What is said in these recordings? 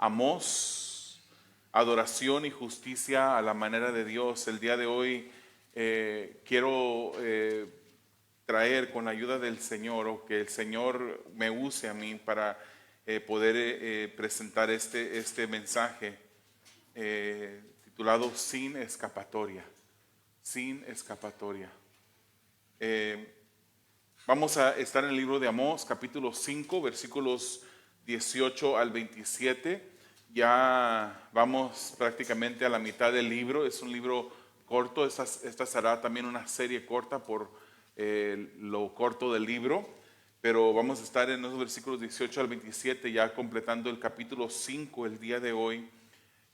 Amós, adoración y justicia a la manera de Dios. El día de hoy quiero traer con la ayuda del Señor, o que el Señor me use a mí para poder presentar este mensaje titulado Sin escapatoria. Sin escapatoria. Vamos a estar en el libro de Amós, capítulo 5, versículos 18 al 27. Ya vamos prácticamente a la mitad del libro. Es un libro corto. Esta será también una serie corta por lo corto del libro. Pero vamos a estar en los versículos 18 al 27, ya completando el capítulo 5 el día de hoy.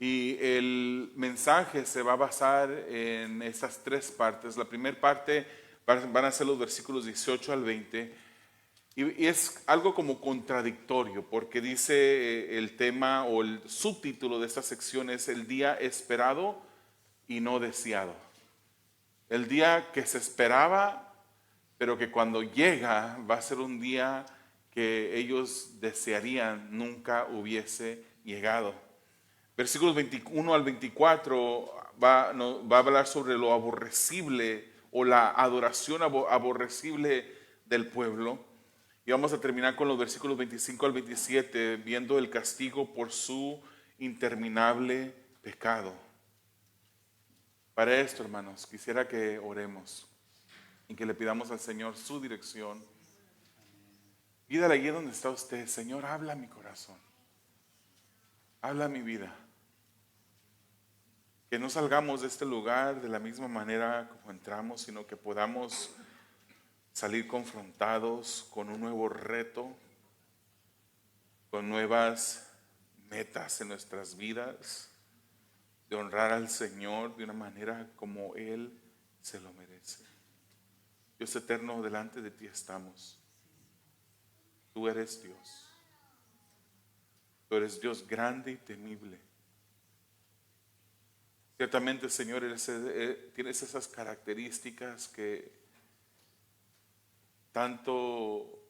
Y el mensaje se va a basar en estas tres partes. La primera parte van a ser los versículos 18 al 20. Y es algo como contradictorio, porque dice el tema o el subtítulo de esta sección es el día esperado y no deseado. El día que se esperaba, pero que cuando llega va a ser un día que ellos desearían nunca hubiese llegado. Versículos 21 al 24 va a hablar sobre lo aborrecible o la adoración aborrecible del pueblo. Y vamos a terminar con los versículos 25 al 27, viendo el castigo por su interminable pecado. Para esto, hermanos, quisiera que oremos y que le pidamos al Señor su dirección. Pídale allí donde está usted: Señor, habla a mi corazón, habla a mi vida. Que no salgamos de este lugar de la misma manera como entramos, sino que podamos salir confrontados con un nuevo reto, con nuevas metas en nuestras vidas, de honrar al Señor de una manera como Él se lo merece. Dios eterno, delante de ti estamos. Tú eres Dios. Tú eres Dios grande y temible. Ciertamente, Señor, tienes esas características que tanto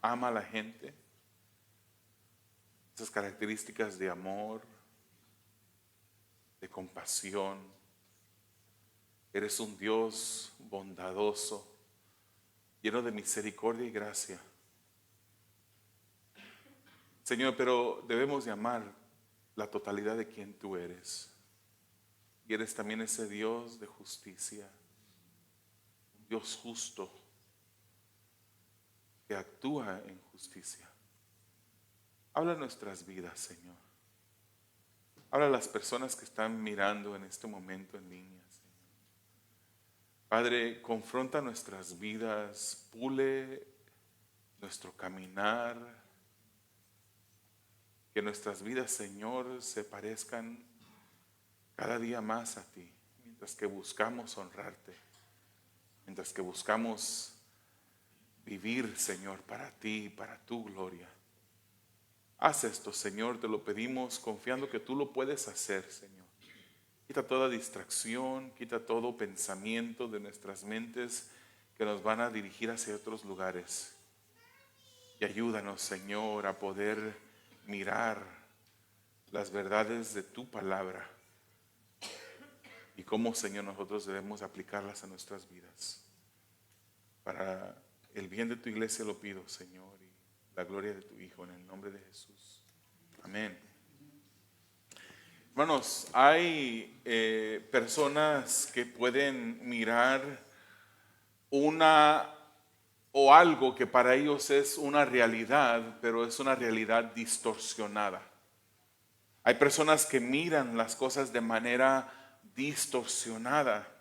ama a la gente, esas características de amor, de compasión. Eres un Dios bondadoso, lleno de misericordia y gracia. Señor, pero debemos de amar la totalidad de quien tú eres. Y eres también ese Dios de justicia, Dios justo, que actúa en justicia. Habla nuestras vidas, Señor. Habla a las personas que están mirando en este momento en línea, Señor. Padre, confronta nuestras vidas, pule nuestro caminar. Que nuestras vidas, Señor, se parezcan cada día más a ti, mientras que buscamos honrarte, mientras que buscamos vivir, Señor, para ti y para tu gloria. Haz esto, Señor, te lo pedimos confiando que tú lo puedes hacer, Señor. Quita toda distracción, quita todo pensamiento de nuestras mentes que nos van a dirigir hacia otros lugares. Y ayúdanos, Señor, a poder mirar las verdades de tu palabra y cómo, Señor, nosotros debemos aplicarlas a nuestras vidas. Para el bien de tu iglesia lo pido, Señor, y la gloria de tu Hijo, en el nombre de Jesús. Amén. Hermanos, hay personas que pueden mirar una o algo que para ellos es una realidad, pero es una realidad distorsionada. Hay personas que miran las cosas de manera distorsionada.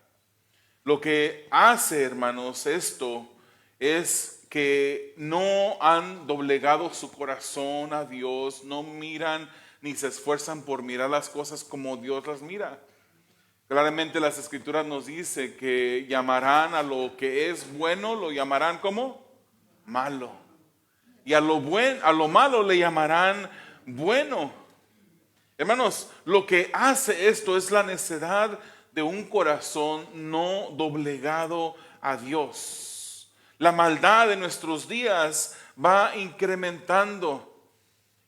Lo que hace, hermanos, esto es que no han doblegado su corazón a Dios, no miran ni se esfuerzan por mirar las cosas como Dios las mira. Claramente las Escrituras nos dice que llamarán a lo que es bueno, lo llamarán como malo. Y a lo malo le llamarán bueno. Hermanos, lo que hace esto es la necedad de un corazón no doblegado a Dios. La maldad de nuestros días va incrementando.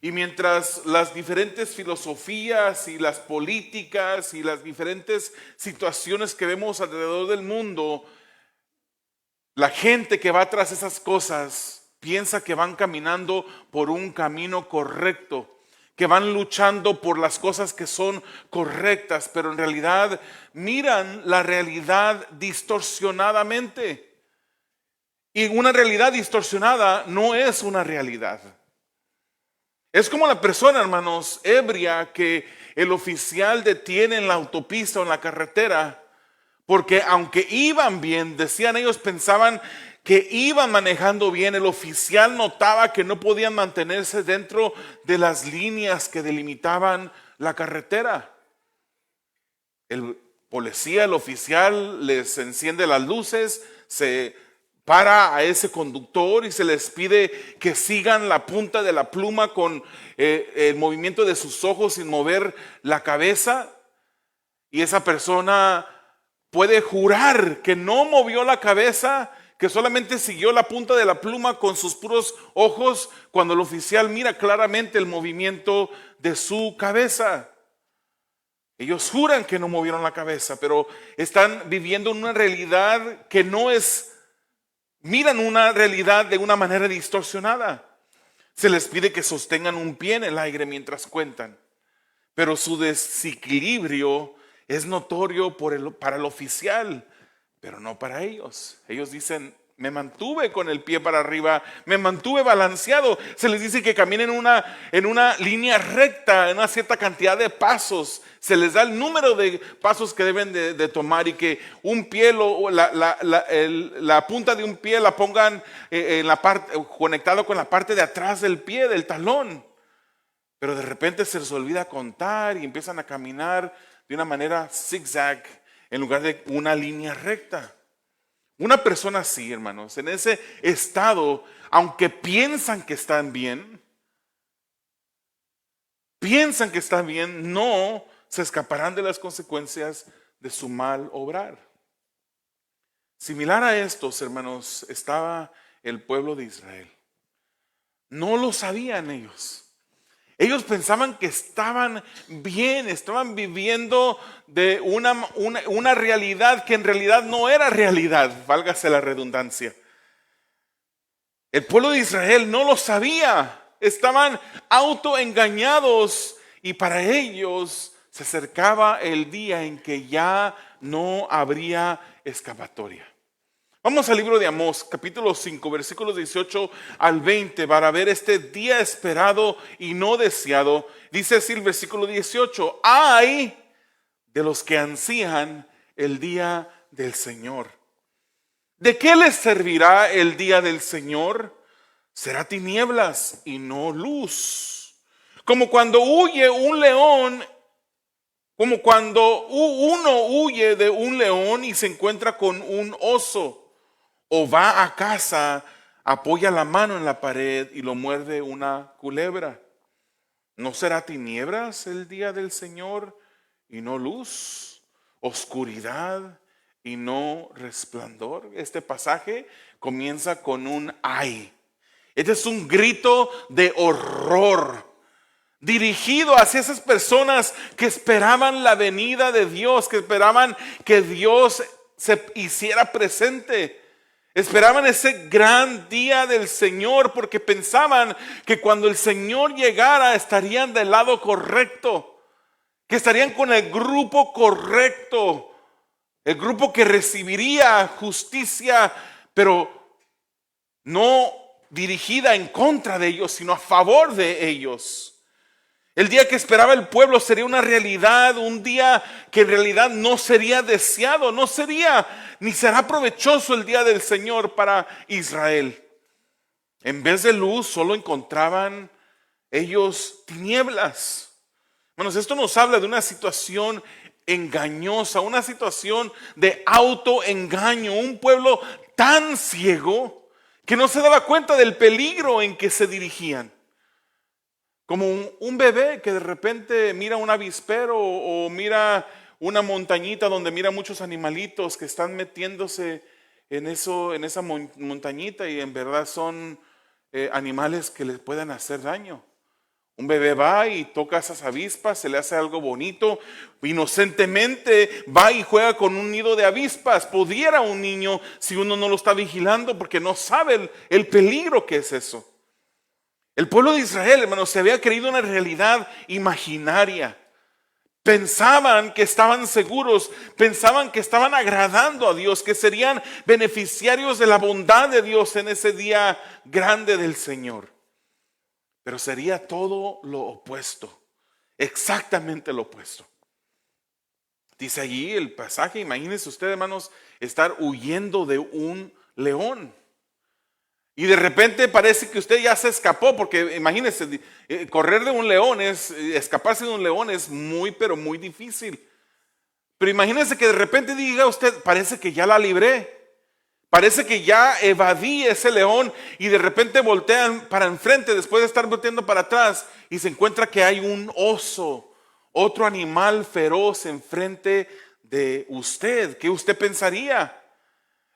Y mientras las diferentes filosofías y las políticas y las diferentes situaciones que vemos alrededor del mundo, la gente que va tras esas cosas piensa que van caminando por un camino correcto, que van luchando por las cosas que son correctas, pero en realidad miran la realidad distorsionadamente. Y una realidad distorsionada no es una realidad. Es como la persona, hermanos, ebria que el oficial detiene en la autopista o en la carretera, porque aunque iban bien, decían ellos, pensaban que iban manejando bien, el oficial notaba que no podían mantenerse dentro de las líneas que delimitaban la carretera. El policía, el oficial, les enciende las luces, se para a ese conductor y se les pide que sigan la punta de la pluma con el movimiento de sus ojos sin mover la cabeza. Y esa persona puede jurar que no movió la cabeza, que solamente siguió la punta de la pluma con sus puros ojos, cuando el oficial mira claramente el movimiento de su cabeza. Ellos juran que no movieron la cabeza, pero están viviendo una realidad que no es. Miran una realidad de una manera distorsionada. Se les pide que sostengan un pie en el aire mientras cuentan, pero su desequilibrio es notorio para el oficial, pero no para ellos. Ellos dicen, me mantuve con el pie para arriba, me mantuve balanceado. Se les dice que caminen en una línea recta, en una cierta cantidad de pasos. Se les da el número de pasos que deben de tomar, y que un pie, la punta de un pie la pongan en la parte, conectado con la parte de atrás del pie, del talón. Pero de repente se les olvida contar y empiezan a caminar de una manera zigzag en lugar de una línea recta. Una persona así, hermanos, en ese estado, aunque piensan que están bien, no se escaparán de las consecuencias de su mal obrar. Similar a estos, hermanos, estaba el pueblo de Israel. No lo sabían ellos. Ellos pensaban que estaban bien, estaban viviendo de una realidad que en realidad no era realidad, válgase la redundancia. El pueblo de Israel no lo sabía, estaban autoengañados, y para ellos se acercaba el día en que ya no habría escapatoria. Vamos al libro de Amós, capítulo 5, versículos 18 al 20, para ver este día esperado y no deseado. Dice así el versículo 18: ay de los que ansían el día del Señor. ¿De qué les servirá el día del Señor? Será tinieblas y no luz. Como cuando huye un león, como cuando uno huye de un león y se encuentra con un oso. O va a casa, apoya la mano en la pared y lo muerde una culebra. ¿No será tinieblas el día del Señor y no luz? Oscuridad y no resplandor. Este pasaje comienza con un ay. Este es un grito de horror dirigido hacia esas personas que esperaban la venida de Dios, que esperaban que Dios se hiciera presente. Esperaban ese gran día del Señor porque pensaban que cuando el Señor llegara estarían del lado correcto, que estarían con el grupo correcto, el grupo que recibiría justicia, pero no dirigida en contra de ellos, sino a favor de ellos. El día que esperaba el pueblo sería una realidad, un día que en realidad no sería deseado, no sería ni será provechoso el día del Señor para Israel. En vez de luz solo encontraban ellos tinieblas. Hermanos, esto nos habla de una situación engañosa, una situación de autoengaño, un pueblo tan ciego que no se daba cuenta del peligro en que se dirigían. Como un bebé que de repente mira un avispero o mira una montañita donde mira muchos animalitos que están metiéndose en esa montañita, y en verdad son animales que les pueden hacer daño. Un bebé va y toca esas avispas, se le hace algo bonito, inocentemente va y juega con un nido de avispas. Pudiera un niño, si uno no lo está vigilando, porque no sabe el peligro que es eso. El pueblo de Israel, hermanos, se había creído una realidad imaginaria. Pensaban que estaban seguros, pensaban que estaban agradando a Dios, que serían beneficiarios de la bondad de Dios en ese día grande del Señor. Pero sería todo lo opuesto, exactamente lo opuesto. Dice allí el pasaje, imagínense usted, hermanos, estar huyendo de un león. Y de repente parece que usted ya se escapó, porque imagínense, correr de un león escaparse de un león es muy, pero muy difícil. Pero imagínense que de repente diga usted, parece que ya la libré. Parece que ya evadí ese león y de repente voltean para enfrente después de estar volteando para atrás y se encuentra que hay un oso, otro animal feroz enfrente de usted. ¿Qué usted pensaría?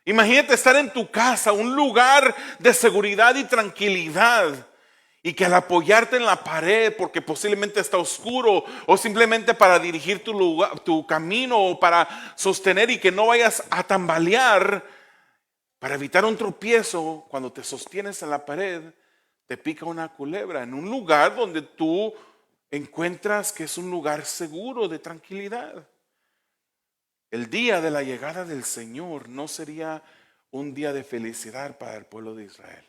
Imagínate estar en tu casa, un lugar de seguridad y tranquilidad, y que al apoyarte en la pared porque posiblemente está oscuro o simplemente para dirigir tu camino o para sostener y que no vayas a tambalear, para evitar un tropiezo, cuando te sostienes en la pared, te pica una culebra en un lugar donde tú encuentras que es un lugar seguro de tranquilidad. El día de la llegada del Señor no sería un día de felicidad para el pueblo de Israel.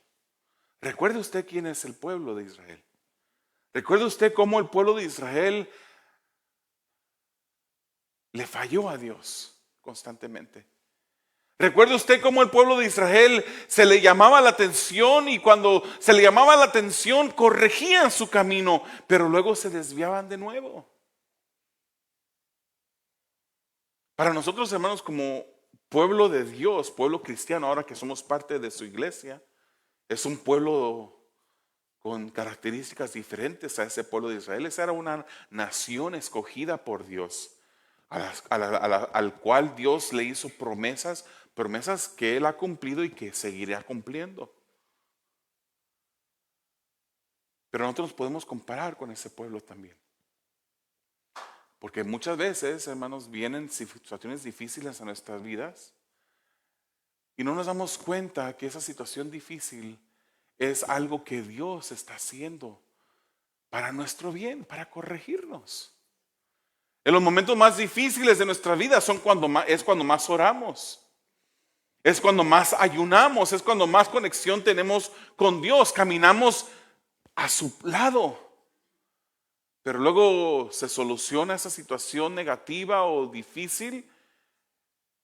Recuerde usted quién es el pueblo de Israel. Recuerde usted cómo el pueblo de Israel le falló a Dios constantemente. Recuerde usted cómo el pueblo de Israel se le llamaba la atención y cuando se le llamaba la atención corregían su camino, pero luego se desviaban de nuevo. Para nosotros, hermanos, como pueblo de Dios, pueblo cristiano, ahora que somos parte de su iglesia, es un pueblo con características diferentes a ese pueblo de Israel. Esa era una nación escogida por Dios, al cual Dios le hizo promesas que Él ha cumplido y que seguirá cumpliendo. Pero nosotros podemos comparar con ese pueblo también. Porque muchas veces, hermanos, vienen situaciones difíciles a nuestras vidas y no nos damos cuenta que esa situación difícil es algo que Dios está haciendo para nuestro bien, para corregirnos. En los momentos más difíciles de nuestra vida es cuando más oramos, es cuando más ayunamos, es cuando más conexión tenemos con Dios, caminamos a su lado. Pero luego se soluciona esa situación negativa o difícil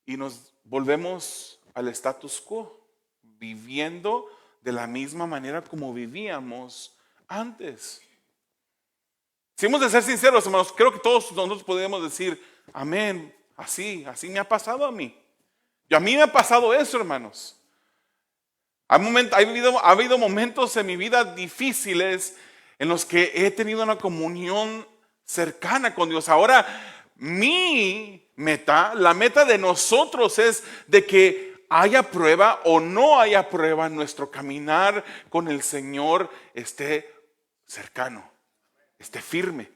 y nos volvemos al status quo, viviendo de la misma manera como vivíamos antes. Si hemos de ser sinceros, hermanos, creo que todos nosotros podemos decir, amén, así me ha pasado a mí. Y a mí me ha pasado eso, hermanos. Ha habido momentos en mi vida difíciles en los que he tenido una comunión cercana con Dios. Ahora, la meta de nosotros es de que haya prueba o no haya prueba, nuestro caminar con el Señor esté cercano, esté firme.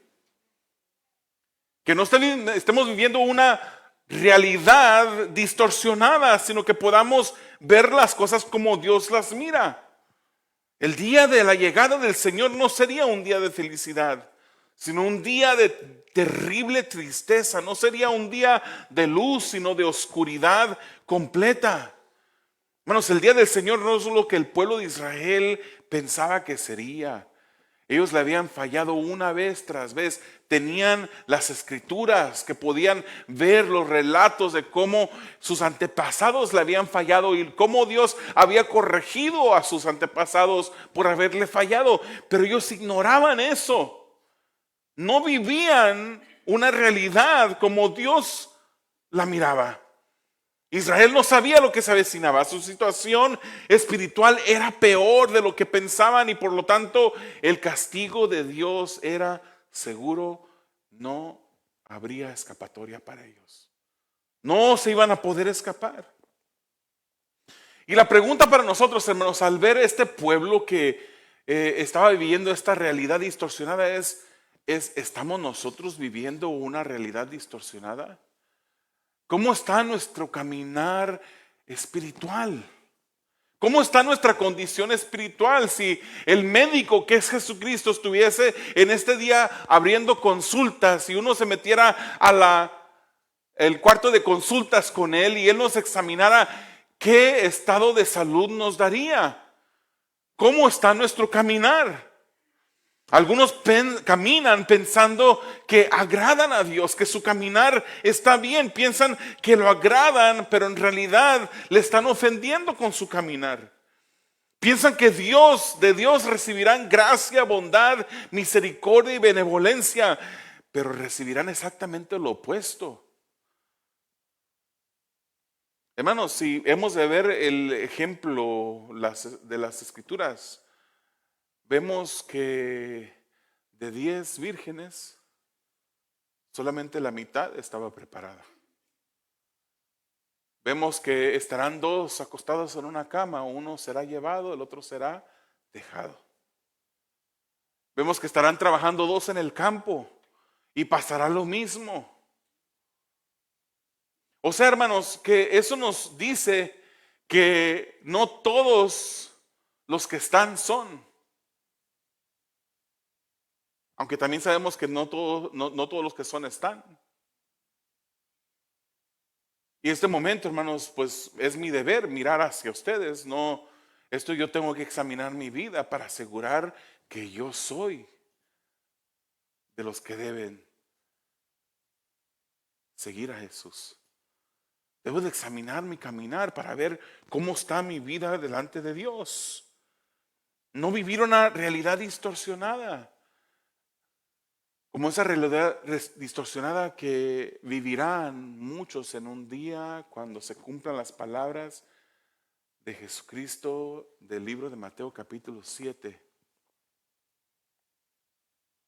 Que no estemos viviendo una realidad distorsionada, sino que podamos ver las cosas como Dios las mira. El día de la llegada del Señor no sería un día de felicidad, sino un día de terrible tristeza. No sería un día de luz, sino de oscuridad completa. Hermanos, el día del Señor no es lo que el pueblo de Israel pensaba que sería. Ellos le habían fallado una vez tras vez. Tenían las escrituras que podían ver los relatos de cómo sus antepasados le habían fallado y cómo Dios había corregido a sus antepasados por haberle fallado. Pero ellos ignoraban eso. No vivían una realidad como Dios la miraba. Israel no sabía lo que se avecinaba. Su situación espiritual era peor de lo que pensaban y por lo tanto el castigo de Dios era seguro. No habría escapatoria para ellos. No se iban a poder escapar. Y la pregunta para nosotros, hermanos, al ver este pueblo que estaba viviendo esta realidad distorsionada. ¿Estamos nosotros viviendo una realidad distorsionada? ¿Cómo está nuestro caminar espiritual? ¿Cómo está nuestra condición espiritual? Si el médico, que es Jesucristo, estuviese en este día abriendo consultas y uno se metiera a el cuarto de consultas con él y él nos examinara, ¿qué estado de salud nos daría? ¿Cómo está nuestro caminar? Algunos caminan pensando que agradan a Dios, que su caminar está bien, piensan que lo agradan, pero en realidad le están ofendiendo con su caminar. Piensan que de Dios recibirán gracia, bondad, misericordia y benevolencia, pero recibirán exactamente lo opuesto. Hermanos, si hemos de ver el ejemplo de las Escrituras, vemos que de 10 vírgenes, solamente la mitad estaba preparada. Vemos que estarán 2 acostados en una cama, uno será llevado, el otro será dejado. Vemos que estarán trabajando 2 en el campo y pasará lo mismo. O sea, hermanos, que eso nos dice que no todos los que están son. Aunque también sabemos que no todos los que son están. Y este momento, hermanos, pues es mi deber mirar hacia ustedes. Esto yo tengo que examinar mi vida para asegurar que yo soy de los que deben seguir a Jesús. Debo de examinar mi caminar para ver cómo está mi vida delante de Dios. No vivir una realidad distorsionada. Como esa realidad distorsionada que vivirán muchos en un día cuando se cumplan las palabras de Jesucristo del libro de Mateo capítulo 7.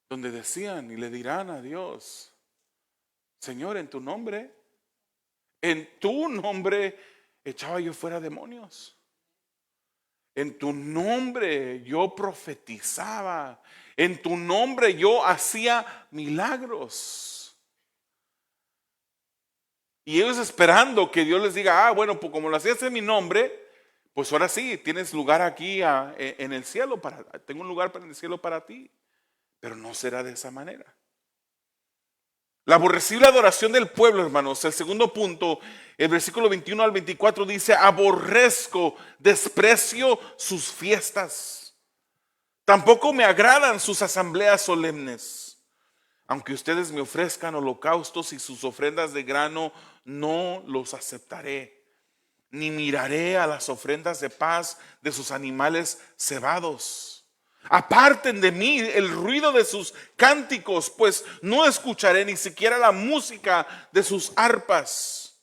Donde decían y le dirán a Dios: Señor, en tu nombre echaba yo fuera demonios. En tu nombre yo profetizaba. En tu nombre yo hacía milagros. Y ellos esperando que Dios les diga: bueno, pues como lo hacías en mi nombre, pues ahora sí, tienes lugar aquí en el cielo. Tengo un lugar en el cielo para ti. Pero no será de esa manera. La aborrecible adoración del pueblo, hermanos. El segundo punto, el versículo 21 al 24 dice: aborrezco, desprecio sus fiestas. Tampoco me agradan sus asambleas solemnes. Aunque ustedes me ofrezcan holocaustos y sus ofrendas de grano, no los aceptaré. Ni miraré a las ofrendas de paz de sus animales cebados. Aparten de mí el ruido de sus cánticos, pues no escucharé ni siquiera la música de sus arpas.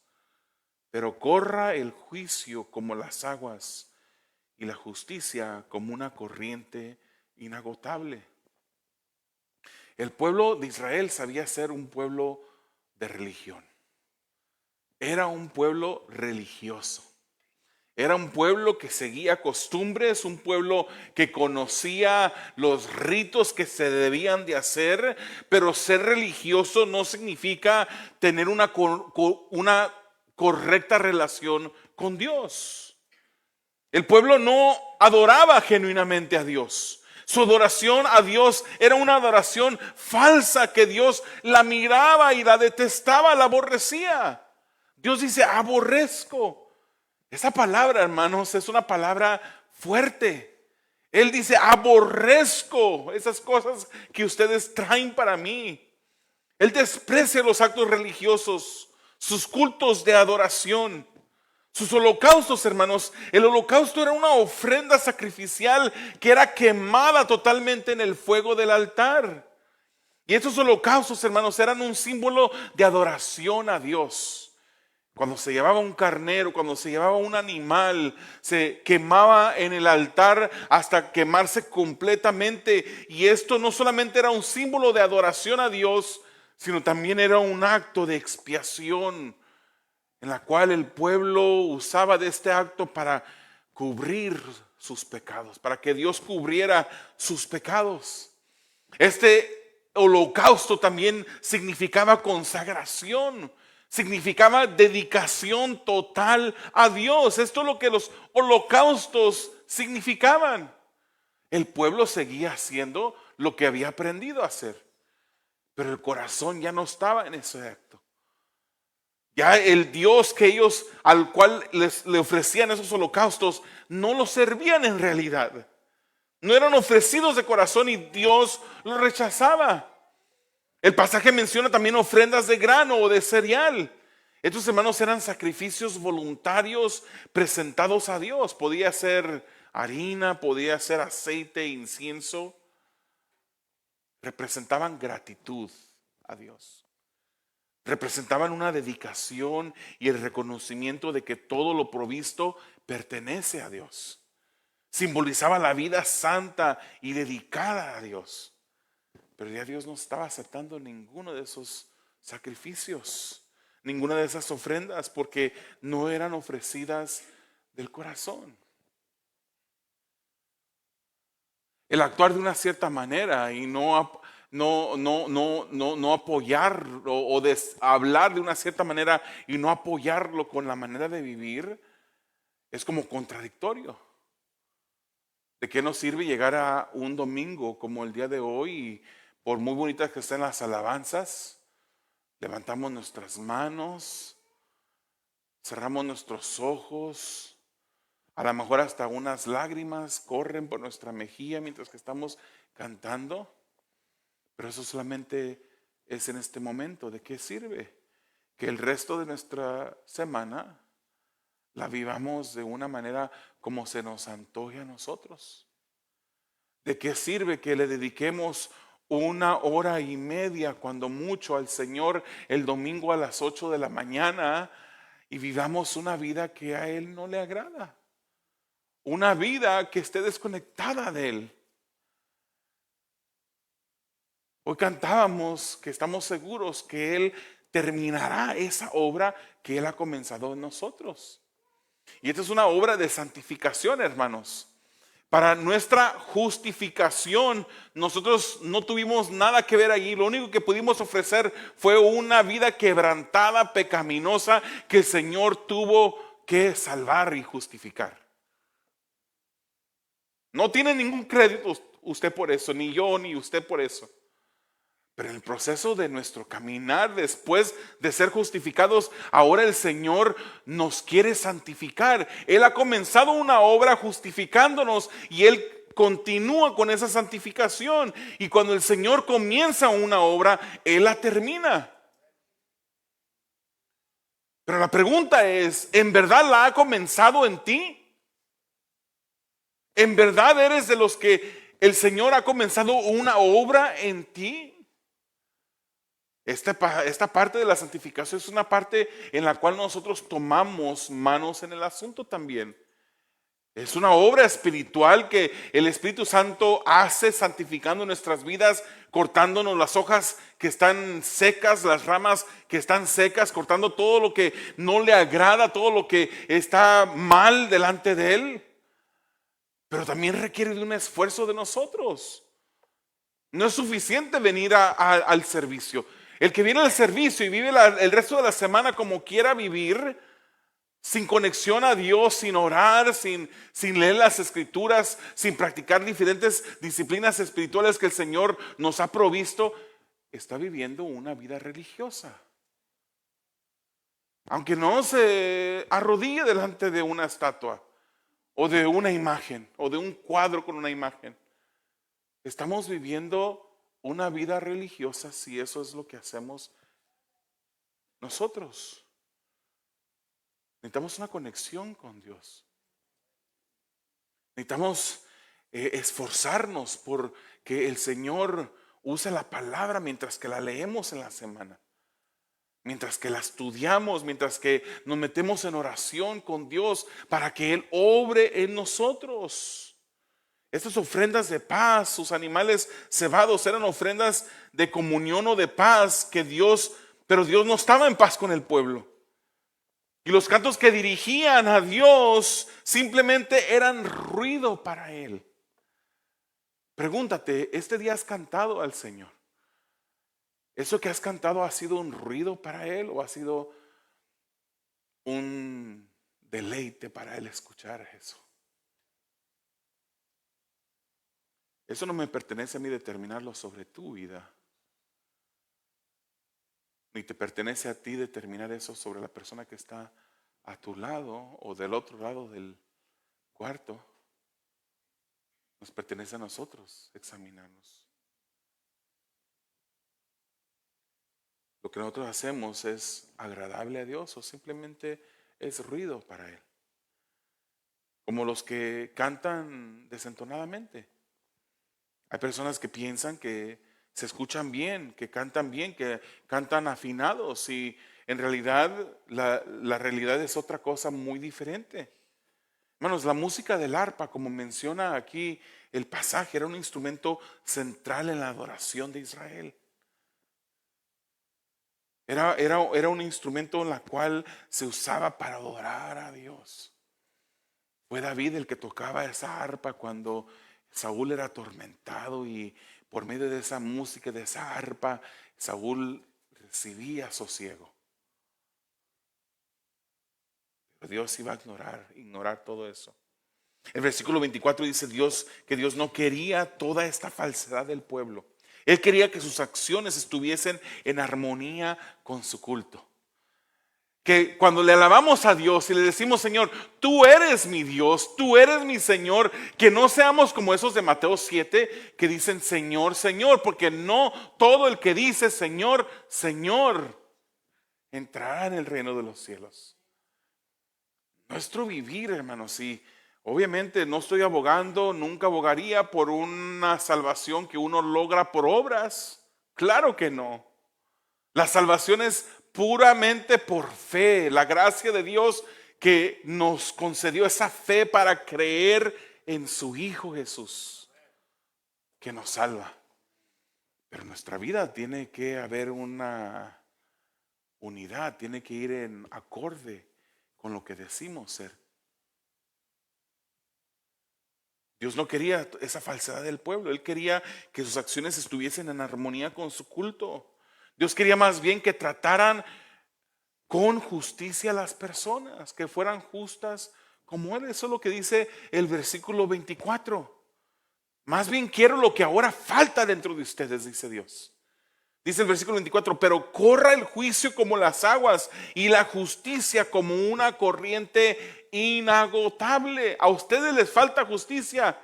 Pero corra el juicio como las aguas y la justicia como una corriente inagotable. El pueblo de Israel sabía ser un pueblo de religión. Era un pueblo religioso. Era un pueblo que seguía costumbres, un pueblo que conocía los ritos que se debían de hacer, pero ser religioso no significa tener una correcta relación con Dios. El pueblo no adoraba genuinamente a Dios. Su adoración a Dios era una adoración falsa que Dios la miraba y la detestaba, la aborrecía. Dios dice: aborrezco. Esa palabra, hermanos, es una palabra fuerte. Él dice: aborrezco esas cosas que ustedes traen para mí. Él desprecia los actos religiosos, sus cultos de adoración, sus holocaustos, hermanos. El holocausto era una ofrenda sacrificial que era quemada totalmente en el fuego del altar. Y estos holocaustos, hermanos, eran un símbolo de adoración a Dios. Cuando se llevaba un carnero, cuando se llevaba un animal, se quemaba en el altar hasta quemarse completamente. Y esto no solamente era un símbolo de adoración a Dios, sino también era un acto de expiación, en la cual el pueblo usaba de este acto para cubrir sus pecados, para que Dios cubriera sus pecados. Este holocausto también significaba consagración, significaba dedicación total a Dios. Esto es lo que los holocaustos significaban. El pueblo seguía haciendo lo que había aprendido a hacer, pero el corazón ya no estaba en ese acto. Ya el Dios que ellos, al cual le ofrecían esos holocaustos, no lo servían en realidad. No eran ofrecidos de corazón y Dios los rechazaba. El pasaje menciona también ofrendas de grano o de cereal. Estos, hermanos, eran sacrificios voluntarios presentados a Dios. Podía ser harina, podía ser aceite, incienso. Representaban gratitud a Dios. Representaban una dedicación y el reconocimiento de que todo lo provisto pertenece a Dios. Simbolizaba la vida santa y dedicada a Dios. Pero ya Dios no estaba aceptando ninguno de esos sacrificios, ninguna de esas ofrendas, porque no eran ofrecidas del corazón. El actuar de una cierta manera y no apoyar o hablar de una cierta manera y no apoyarlo con la manera de vivir es como contradictorio. ¿De qué nos sirve llegar a un domingo como el día de hoy y por muy bonitas que estén las alabanzas, levantamos nuestras manos, cerramos nuestros ojos, a lo mejor hasta unas lágrimas corren por nuestra mejilla mientras que estamos cantando? Pero eso solamente es en este momento. ¿De qué sirve? Que el resto de nuestra semana la vivamos de una manera como se nos antoje a nosotros. ¿De qué sirve que le dediquemos 1 hora y media, cuando mucho, al Señor el domingo a las 8 de la mañana y vivamos una vida que a Él no le agrada? Una vida que esté desconectada de Él. Hoy cantábamos que estamos seguros que Él terminará esa obra que Él ha comenzado en nosotros. Y esta es una obra de santificación, hermanos. Para nuestra justificación, nosotros no tuvimos nada que ver allí. Lo único que pudimos ofrecer fue una vida quebrantada, pecaminosa, que el Señor tuvo que salvar y justificar. No tiene ningún crédito usted por eso, ni yo, ni usted por eso. Pero en el proceso de nuestro caminar, después de ser justificados, ahora el Señor nos quiere santificar. Él ha comenzado una obra justificándonos y Él continúa con esa santificación. Y cuando el Señor comienza una obra, Él la termina. Pero la pregunta es, ¿en verdad la ha comenzado en ti? ¿En verdad eres de los que el Señor ha comenzado una obra en ti? Esta parte de la santificación es una parte en la cual nosotros tomamos manos en el asunto también. Es una obra espiritual que el Espíritu Santo hace santificando nuestras vidas, cortándonos las hojas que están secas, las ramas que están secas, cortando todo lo que no le agrada, todo lo que está mal delante de Él. Pero también requiere de un esfuerzo de nosotros. No es suficiente venir al servicio. El que viene al servicio y vive el resto de la semana como quiera vivir, sin conexión a Dios, sin orar, sin leer las escrituras, sin practicar diferentes disciplinas espirituales que el Señor nos ha provisto, está viviendo una vida religiosa. Aunque no se arrodille delante de una estatua o de una imagen o de un cuadro con una imagen, estamos viviendo una vida religiosa si eso es lo que hacemos nosotros. Necesitamos una conexión con Dios. Necesitamos esforzarnos por que el Señor use la palabra mientras que la leemos en la semana, mientras que la estudiamos, mientras que nos metemos en oración con Dios para que Él obre en nosotros. Estas ofrendas de paz, sus animales cebados, eran ofrendas de comunión o de paz pero Dios no estaba en paz con el pueblo. Y los cantos que dirigían a Dios simplemente eran ruido para Él. Pregúntate, ¿este día has cantado al Señor? ¿Eso que has cantado ha sido un ruido para Él o ha sido un deleite para Él escuchar eso? Eso no me pertenece a mí determinarlo sobre tu vida, ni te pertenece a ti determinar eso sobre la persona que está a tu lado o del otro lado del cuarto. Nos pertenece a nosotros examinarnos. Lo que nosotros hacemos es agradable a Dios o simplemente es ruido para Él. Como los que cantan desentonadamente. Hay personas que piensan que se escuchan bien, que cantan afinados, y en realidad la realidad es otra cosa muy diferente. Hermanos, la música del arpa, como menciona aquí el pasaje, era un instrumento central en la adoración de Israel. Era un instrumento en la cual se usaba para adorar a Dios. Fue David el que tocaba esa arpa cuando Saúl era atormentado, y por medio de esa música, de esa arpa, Saúl recibía sosiego. Pero Dios iba a ignorar todo eso. El versículo 24 dice que Dios no quería toda esta falsedad del pueblo. Él quería que sus acciones estuviesen en armonía con su culto. Que cuando le alabamos a Dios y le decimos: Señor, tú eres mi Dios, tú eres mi Señor, que no seamos como esos de Mateo 7 que dicen Señor, Señor, porque no todo el que dice Señor, Señor entrará en el reino de los cielos. Nuestro vivir, hermanos, y obviamente no estoy abogando, nunca abogaría por una salvación que uno logra por obras. Claro que no. La salvación es puramente por fe, la gracia de Dios que nos concedió esa fe para creer en su Hijo Jesús, que nos salva. Pero en nuestra vida tiene que haber una unidad, tiene que ir en acorde con lo que decimos ser. Dios no quería esa falsedad del pueblo, Él quería que sus acciones estuviesen en armonía con su culto. Dios quería más bien que trataran con justicia a las personas, que fueran justas como Él. Eso es lo que dice el versículo 24. Más bien quiero lo que ahora falta dentro de ustedes, dice Dios. Dice el versículo 24: pero corra el juicio como las aguas y la justicia como una corriente inagotable. A ustedes les falta justicia.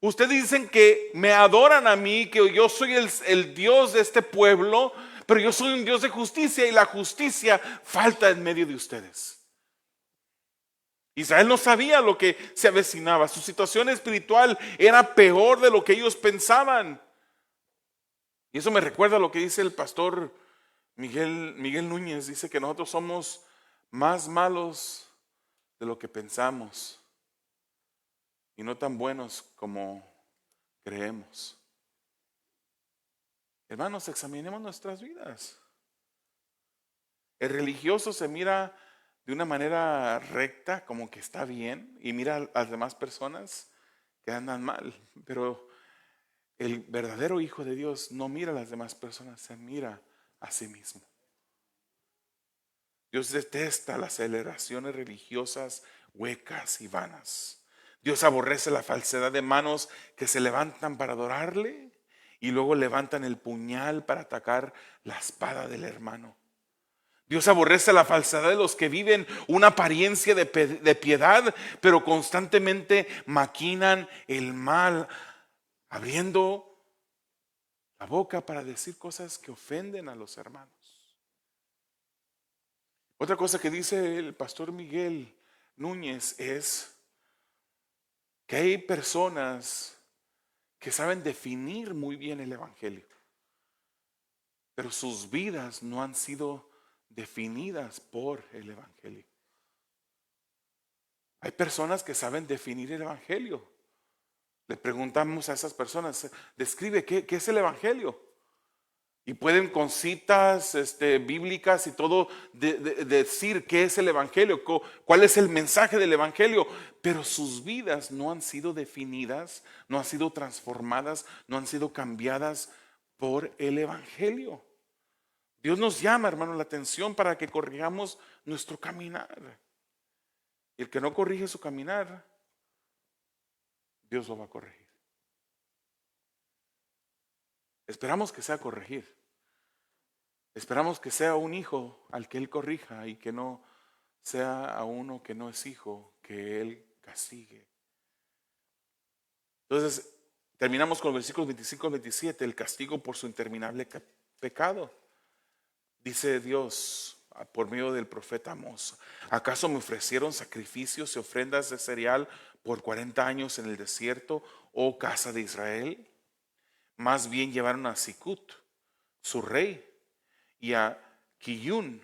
Ustedes dicen que me adoran a mí, que yo soy el Dios de este pueblo, pero yo soy un Dios de justicia, y la justicia falta en medio de ustedes. Israel no sabía lo que se avecinaba. Su situación espiritual era peor de lo que ellos pensaban. Y eso me recuerda a lo que dice el pastor Miguel Núñez. Dice que nosotros somos más malos de lo que pensamos y no tan buenos como creemos. Hermanos, examinemos nuestras vidas. El religioso se mira de una manera recta, como que está bien, y mira a las demás personas que andan mal. Pero el verdadero hijo de Dios no mira a las demás personas, se mira a sí mismo. Dios detesta las celebraciones religiosas huecas y vanas. Dios aborrece la falsedad de manos que se levantan para adorarle y luego levantan el puñal para atacar la espada del hermano. Dios aborrece la falsedad de los que viven una apariencia de piedad, pero constantemente maquinan el mal, abriendo la boca para decir cosas que ofenden a los hermanos. Otra cosa que dice el pastor Miguel Núñez es que hay personas que saben definir muy bien el evangelio, pero sus vidas no han sido definidas por el evangelio. Hay personas que saben definir el evangelio. Le preguntamos a esas personas: describe qué es el evangelio. Y pueden con citas bíblicas y todo decir qué es el Evangelio, cuál es el mensaje del Evangelio, pero sus vidas no han sido definidas, no han sido transformadas, no han sido cambiadas por el Evangelio. Dios nos llama, hermano, la atención para que corrijamos nuestro caminar. Y el que no corrige su caminar, Dios lo va a corregir. Esperamos que sea corregir. Esperamos que sea un hijo al que Él corrija y que no sea a uno que no es hijo, que Él castigue. Entonces, terminamos con los versículos 25 al 27, el castigo por su interminable pecado. Dice Dios por medio del profeta Amós: ¿acaso me ofrecieron sacrificios y ofrendas de cereal por 40 años en el desierto, oh casa de Israel? Más bien llevaron a Sicut, su rey, y a Quiyún,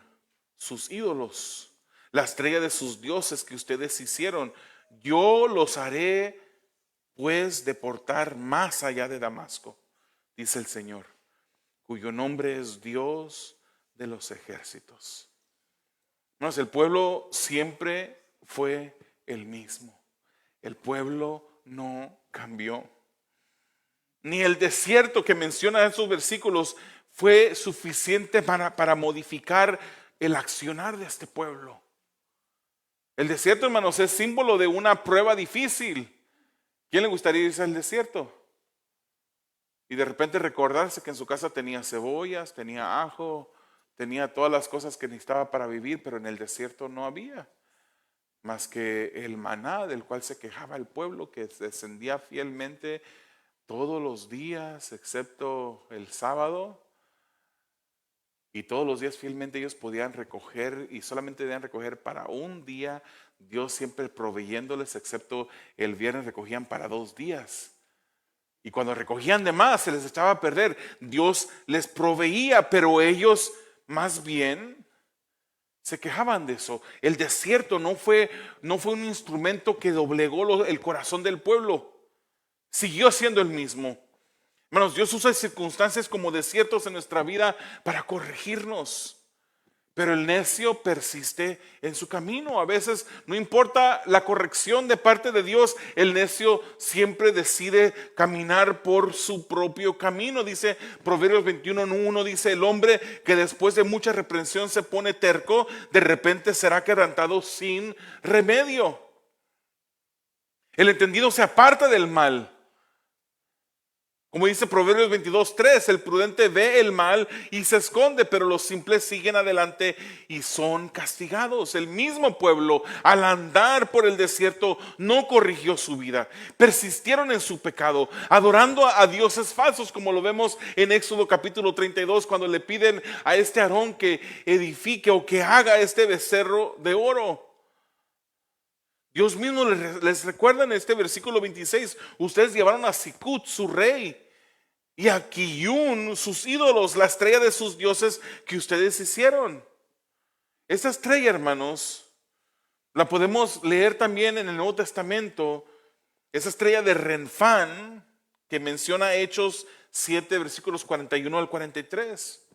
sus ídolos, la estrella de sus dioses que ustedes hicieron. Yo los haré pues deportar más allá de Damasco, dice el Señor, cuyo nombre es Dios de los ejércitos. Hermanos, el pueblo siempre fue el mismo. El pueblo no cambió. Ni el desierto que menciona en sus versículos fue suficiente para modificar el accionar de este pueblo. El desierto, hermanos, es símbolo de una prueba difícil. ¿Quién le gustaría irse al desierto? Y de repente recordarse que en su casa tenía cebollas, tenía ajo, tenía todas las cosas que necesitaba para vivir, pero en el desierto no había más que el maná del cual se quejaba el pueblo, que descendía fielmente todos los días, excepto el sábado. Y todos los días fielmente ellos podían recoger, y solamente debían recoger para un día, Dios siempre proveyéndoles, excepto el viernes recogían para 2 días. Y cuando recogían de más se les echaba a perder. Dios les proveía, pero ellos más bien se quejaban de eso. El desierto no fue un instrumento que doblegó el corazón del pueblo. Siguió siendo el mismo. Hermanos, Dios usa circunstancias como desiertos en nuestra vida para corregirnos. Pero el necio persiste en su camino. A veces no importa la corrección de parte de Dios, el necio siempre decide caminar por su propio camino. Dice Proverbios 21:1, dice: el hombre que después de mucha reprensión se pone terco, de repente será quebrantado sin remedio. El entendido se aparta del mal. Como dice Proverbios 22:3, el prudente ve el mal y se esconde, pero los simples siguen adelante y son castigados. El mismo pueblo, al andar por el desierto, no corrigió su vida. Persistieron en su pecado, adorando a dioses falsos, como lo vemos en Éxodo capítulo 32, cuando le piden a este Aarón que edifique o que haga este becerro de oro. Dios mismo les recuerda en este versículo 26: ustedes llevaron a Sicut, su rey, y a Quiyún, sus ídolos, la estrella de sus dioses que ustedes hicieron. Esta estrella, hermanos, la podemos leer también en el Nuevo Testamento. Esa estrella de Renfán que menciona Hechos 7 versículos 41 al 43.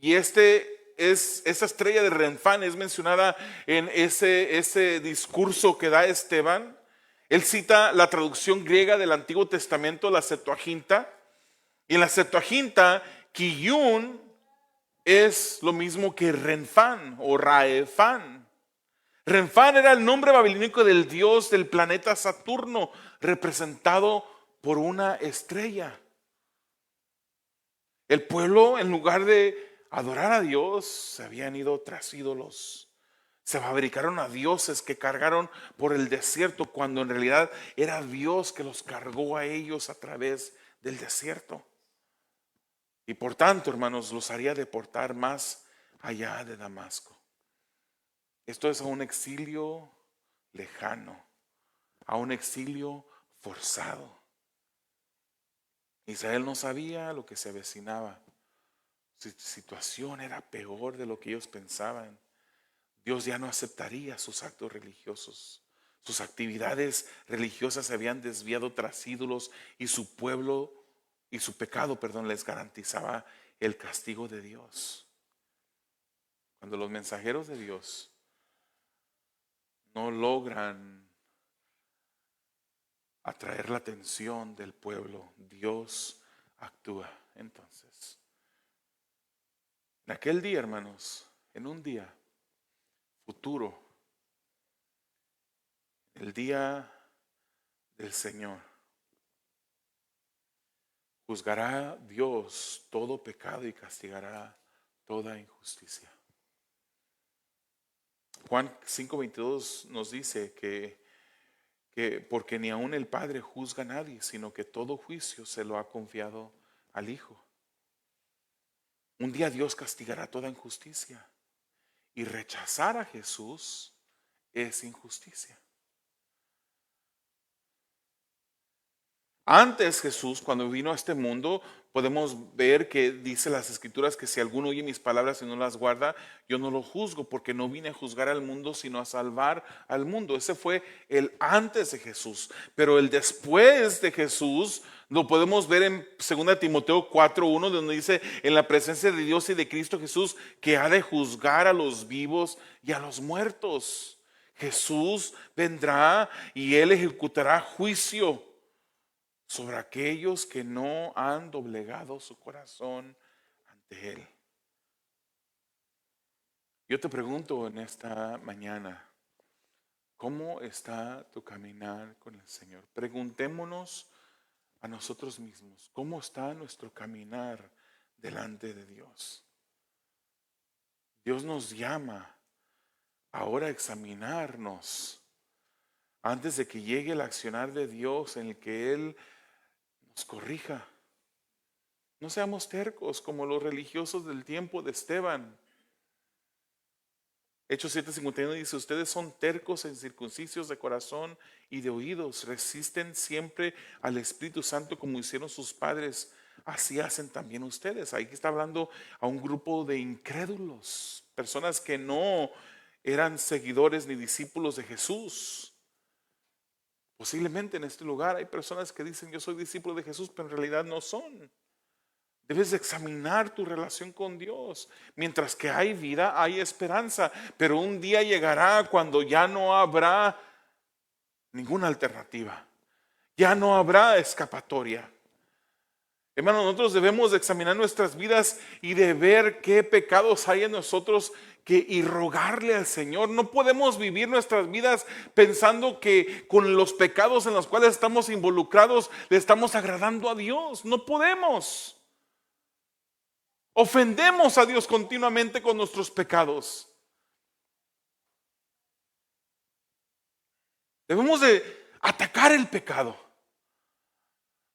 Y esa estrella de Renfán es mencionada en ese discurso que da Esteban. Él cita la traducción griega del Antiguo Testamento, la Septuaginta. Y en la Septuaginta, Quiyún es lo mismo que Renfán o Raefán. Renfán era el nombre babilónico del dios del planeta Saturno, representado por una estrella. El pueblo, en lugar de adorar a Dios, se habían ido tras ídolos. Se fabricaron a dioses que cargaron por el desierto, cuando en realidad era Dios que los cargó a ellos a través del desierto. Y por tanto, hermanos, los haría deportar más allá de Damasco. Esto es a un exilio lejano, a un exilio forzado. Israel no sabía lo que se avecinaba. Su situación era peor de lo que ellos pensaban. Dios ya no aceptaría sus actos religiosos. Sus actividades religiosas se habían desviado tras ídolos, y su pueblo y su pecado, les garantizaba el castigo de Dios. Cuando los mensajeros de Dios no logran atraer la atención del pueblo, Dios actúa. Entonces, en aquel día, hermanos, en un día futuro, el día del Señor, juzgará Dios todo pecado y castigará toda injusticia. Juan 5:22 nos dice que porque ni aun el Padre juzga a nadie, sino que todo juicio se lo ha confiado al Hijo. Un día Dios castigará toda injusticia, y rechazar a Jesús es injusticia. Antes Jesús, cuando vino a este mundo, podemos ver que dice las Escrituras que si alguno oye mis palabras y no las guarda, yo no lo juzgo, porque no vine a juzgar al mundo, sino a salvar al mundo. Ese fue el antes de Jesús. Pero el después de Jesús lo podemos ver en 2 Timoteo 4:1, donde dice: en la presencia de Dios y de Cristo Jesús, que ha de juzgar a los vivos y a los muertos. Jesús vendrá y Él ejecutará juicio sobre aquellos que no han doblegado su corazón ante Él. Yo te pregunto en esta mañana, ¿cómo está tu caminar con el Señor? Preguntémonos a nosotros mismos, ¿cómo está nuestro caminar delante de Dios? Dios nos llama ahora a examinarnos antes de que llegue el accionar de Dios en el que Él nos corrija. No seamos tercos como los religiosos del tiempo de Esteban. Hechos 7:51 dice: ustedes son tercos e incircuncisos de corazón y de oídos, resisten siempre al Espíritu Santo como hicieron sus padres, así hacen también ustedes. Ahí está hablando a un grupo de incrédulos, personas que no eran seguidores ni discípulos de Jesús. Posiblemente en este lugar hay personas que dicen: yo soy discípulo de Jesús, pero en realidad no son. Debes examinar tu relación con Dios. Mientras que hay vida, hay esperanza. Pero un día llegará cuando ya no habrá ninguna alternativa. Ya no habrá escapatoria. Hermanos, nosotros debemos de examinar nuestras vidas y de ver qué pecados hay en nosotros y rogarle al Señor. No podemos vivir nuestras vidas pensando que con los pecados en los cuales estamos involucrados le estamos agradando a Dios. No podemos. Ofendemos a Dios continuamente con nuestros pecados. Debemos de atacar el pecado.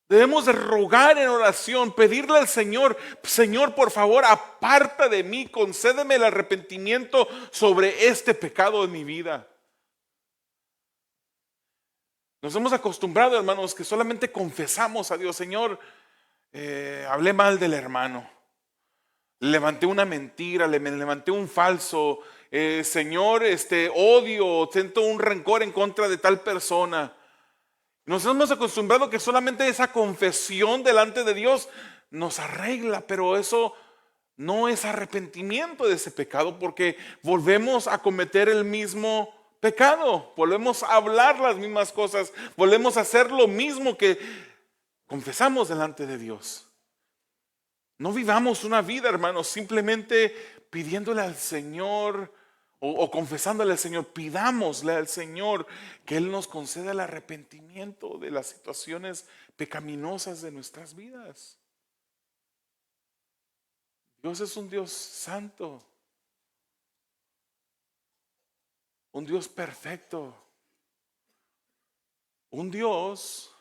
Debemos de rogar en oración, pedirle al Señor: Señor, por favor, aparta de mí, concédeme el arrepentimiento sobre este pecado en mi vida. Nos hemos acostumbrado, hermanos, que solamente confesamos a Dios: Señor, hablé mal del hermano, levanté una mentira, levanté un falso, Señor, odio, siento un rencor en contra de tal persona. Nos hemos acostumbrado que solamente esa confesión delante de Dios nos arregla, pero eso no es arrepentimiento de ese pecado, porque volvemos a cometer el mismo pecado, volvemos a hablar las mismas cosas, volvemos a hacer lo mismo que confesamos delante de Dios. No vivamos una vida, hermanos, simplemente pidiéndole al Señor o confesándole al Señor. Pidámosle al Señor que Él nos conceda el arrepentimiento de las situaciones pecaminosas de nuestras vidas. Dios es un Dios santo, un Dios perfecto, un Dios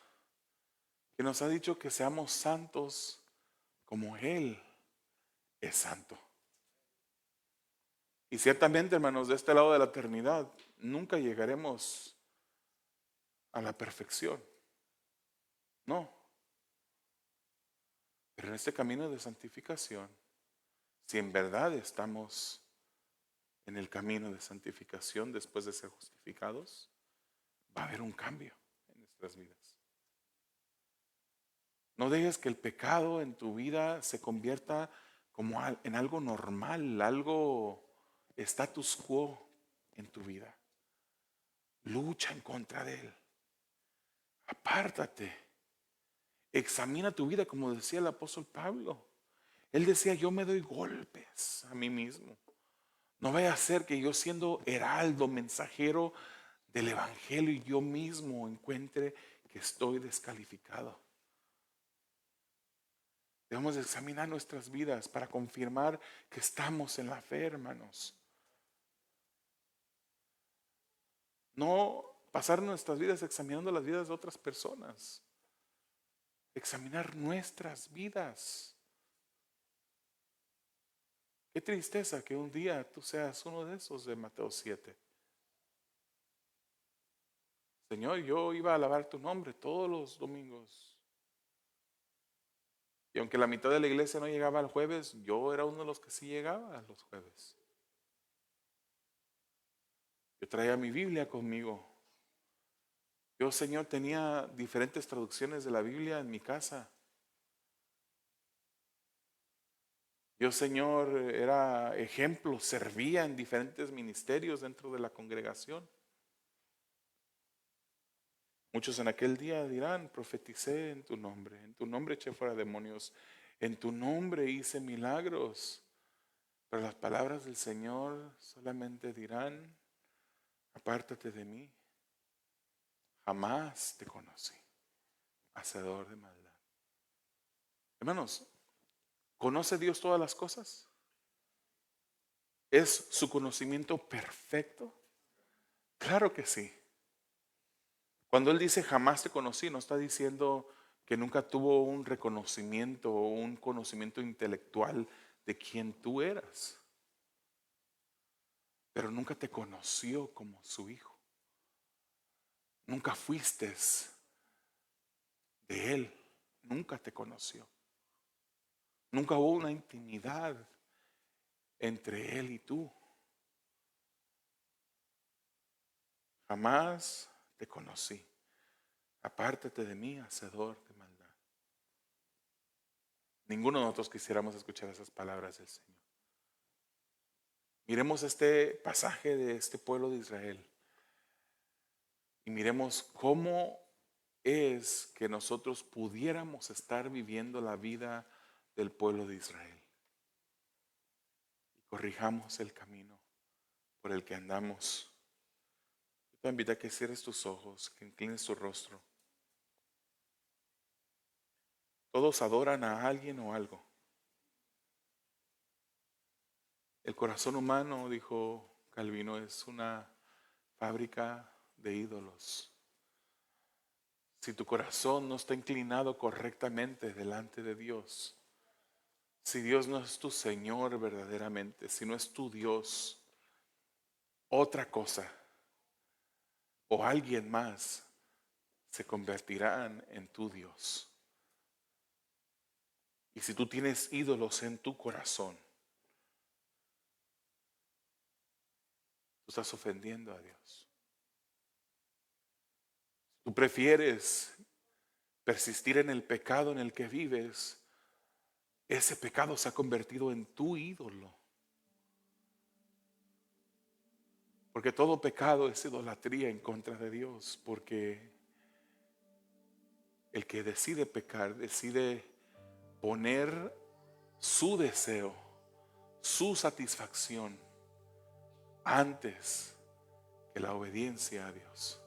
que nos ha dicho que seamos santos como Él es santo. Y ciertamente, hermanos, de este lado de la eternidad nunca llegaremos a la perfección. No. Pero en este camino de santificación, si en verdad estamos en el camino de santificación después de ser justificados, va a haber un cambio en nuestras vidas. No dejes que el pecado en tu vida se convierta como en algo normal, algo status quo en tu vida. Lucha en contra de él. Apártate. Examina tu vida, como decía el apóstol Pablo. Él decía, yo me doy golpes a mí mismo. No vaya a ser que yo, siendo heraldo, mensajero del evangelio, yo mismo encuentre que estoy descalificado. Debemos examinar nuestras vidas para confirmar que estamos en la fe, hermanos. No pasar nuestras vidas examinando las vidas de otras personas. Examinar nuestras vidas. Qué tristeza que un día tú seas uno de esos de Mateo 7. Señor, yo iba a alabar tu nombre todos los domingos. Y aunque la mitad de la iglesia no llegaba el jueves, yo era uno de los que sí llegaba los jueves. Yo traía mi Biblia conmigo. Yo, Señor, tenía diferentes traducciones de la Biblia en mi casa. Yo, Señor, era ejemplo, servía en diferentes ministerios dentro de la congregación. Muchos en aquel día dirán, profeticé en tu nombre eché fuera demonios, en tu nombre hice milagros. Pero las palabras del Señor solamente dirán, apártate de mí, jamás te conocí, hacedor de maldad. Hermanos, ¿conoce Dios todas las cosas? ¿Es su conocimiento perfecto? Claro que sí. Cuando Él dice jamás te conocí, no está diciendo que nunca tuvo un reconocimiento o un conocimiento intelectual de quién tú eras. Pero nunca te conoció como su hijo. Nunca fuiste de Él. Nunca te conoció. Nunca hubo una intimidad entre Él y tú. Jamás te conocí. Apártate de mí, hacedor de maldad. Ninguno de nosotros quisiéramos escuchar esas palabras del Señor. Miremos este pasaje de este pueblo de Israel y miremos cómo es que nosotros pudiéramos estar viviendo la vida del pueblo de Israel. Y corrijamos el camino por el que andamos. Yo te invito a que cierres tus ojos, que inclines tu rostro. Todos adoran a alguien o algo. El corazón humano, dijo Calvino, es una fábrica de ídolos. Si tu corazón no está inclinado correctamente delante de Dios, si Dios no es tu Señor verdaderamente, si no es tu Dios, otra cosa o alguien más se convertirán en tu Dios. Y si tú tienes ídolos en tu corazón, tú estás ofendiendo a Dios. Tú prefieres persistir en el pecado en el que vives, ese pecado se ha convertido en tu ídolo. Porque todo pecado es idolatría en contra de Dios. Porque el que decide pecar, decide poner su deseo, su satisfacción antes que la obediencia a Dios.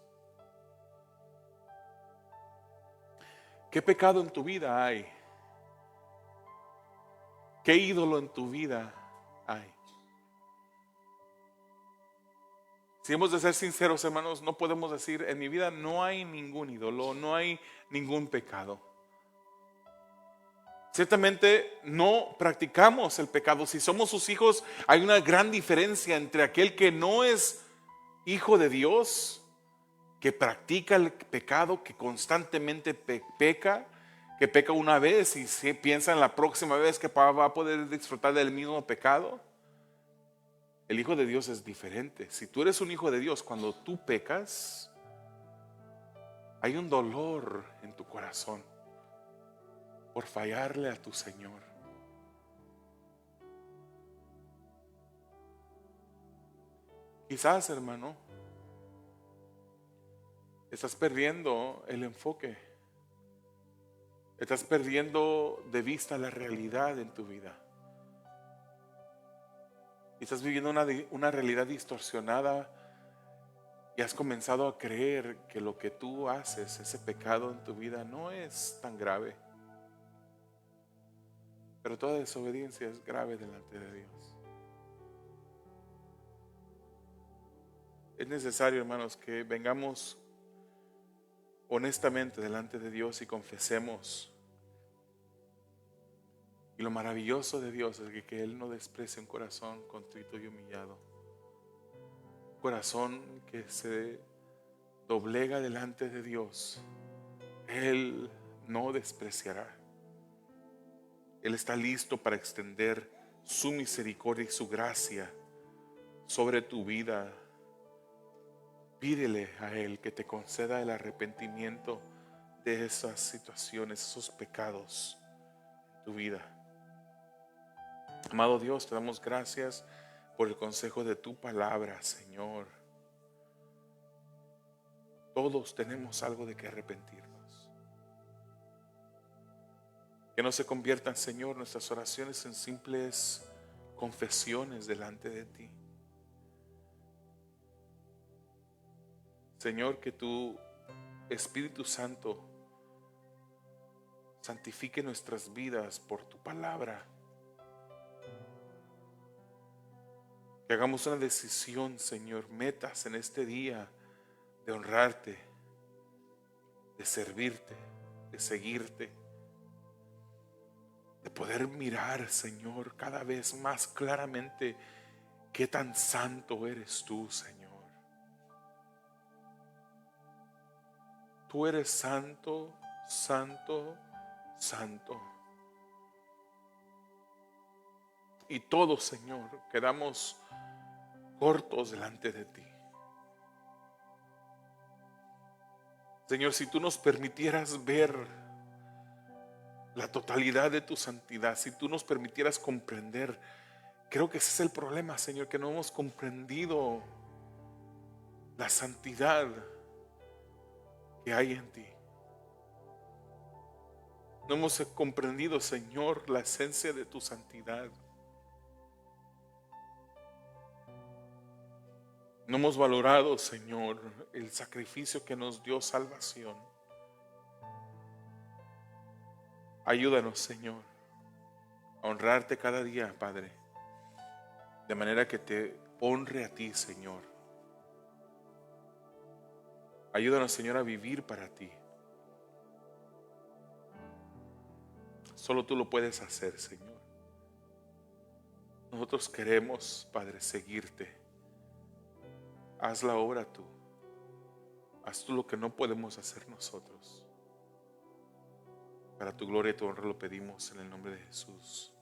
¿Qué pecado en tu vida hay? ¿Qué ídolo en tu vida hay? Si hemos de ser sinceros, hermanos, no podemos decir, en mi vida no hay ningún ídolo, no hay ningún pecado. Ciertamente no practicamos el pecado. Si somos sus hijos, hay una gran diferencia entre aquel que no es hijo de Dios, que practica el pecado, que constantemente peca, que peca una vez y se piensa en la próxima vez que va a poder disfrutar del mismo pecado. El hijo de Dios es diferente. Si tú eres un hijo de Dios, cuando tú pecas, hay un dolor en tu corazón por fallarle a tu Señor. Quizás, hermano, estás perdiendo el enfoque. Estás perdiendo de vista la realidad en tu vida. Y estás viviendo una realidad distorsionada y has comenzado a creer que lo que tú haces, ese pecado en tu vida, no es tan grave. Pero toda desobediencia es grave delante de Dios. Es necesario, hermanos, que vengamos honestamente delante de Dios y confesemos. Y lo maravilloso de Dios es que Él no desprecia un corazón contrito y humillado. Un corazón que se doblega delante de Dios. Él no despreciará. Él está listo para extender su misericordia y su gracia sobre tu vida. Pídele a Él que te conceda el arrepentimiento de esas situaciones, esos pecados en tu vida. Amado Dios, te damos gracias por el consejo de tu palabra, Señor. Todos tenemos algo de que arrepentirnos. Que no se conviertan, Señor, nuestras oraciones en simples confesiones delante de ti. Señor, que tu Espíritu Santo santifique nuestras vidas por tu palabra. Que hagamos una decisión, Señor, metas en este día de honrarte, de servirte, de seguirte, de poder mirar, Señor, cada vez más claramente qué tan santo eres tú, Señor. Tú eres santo, santo, santo. Y todos, Señor, quedamos cortos delante de ti. Señor, si tú nos permitieras ver la totalidad de tu santidad, si tú nos permitieras comprender, creo que ese es el problema, Señor, que no hemos comprendido la santidad que hay en ti. No hemos comprendido, Señor, la esencia de tu santidad. No hemos valorado, Señor, el sacrificio que nos dio salvación. Ayúdanos, Señor, a honrarte cada día, Padre, de manera que te honre a ti, Señor. Ayúdanos, Señor, a vivir para ti. Solo tú lo puedes hacer, Señor. Nosotros queremos, Padre, seguirte. Haz la obra tú. Haz tú lo que no podemos hacer nosotros. Para tu gloria y tu honra lo pedimos en el nombre de Jesús.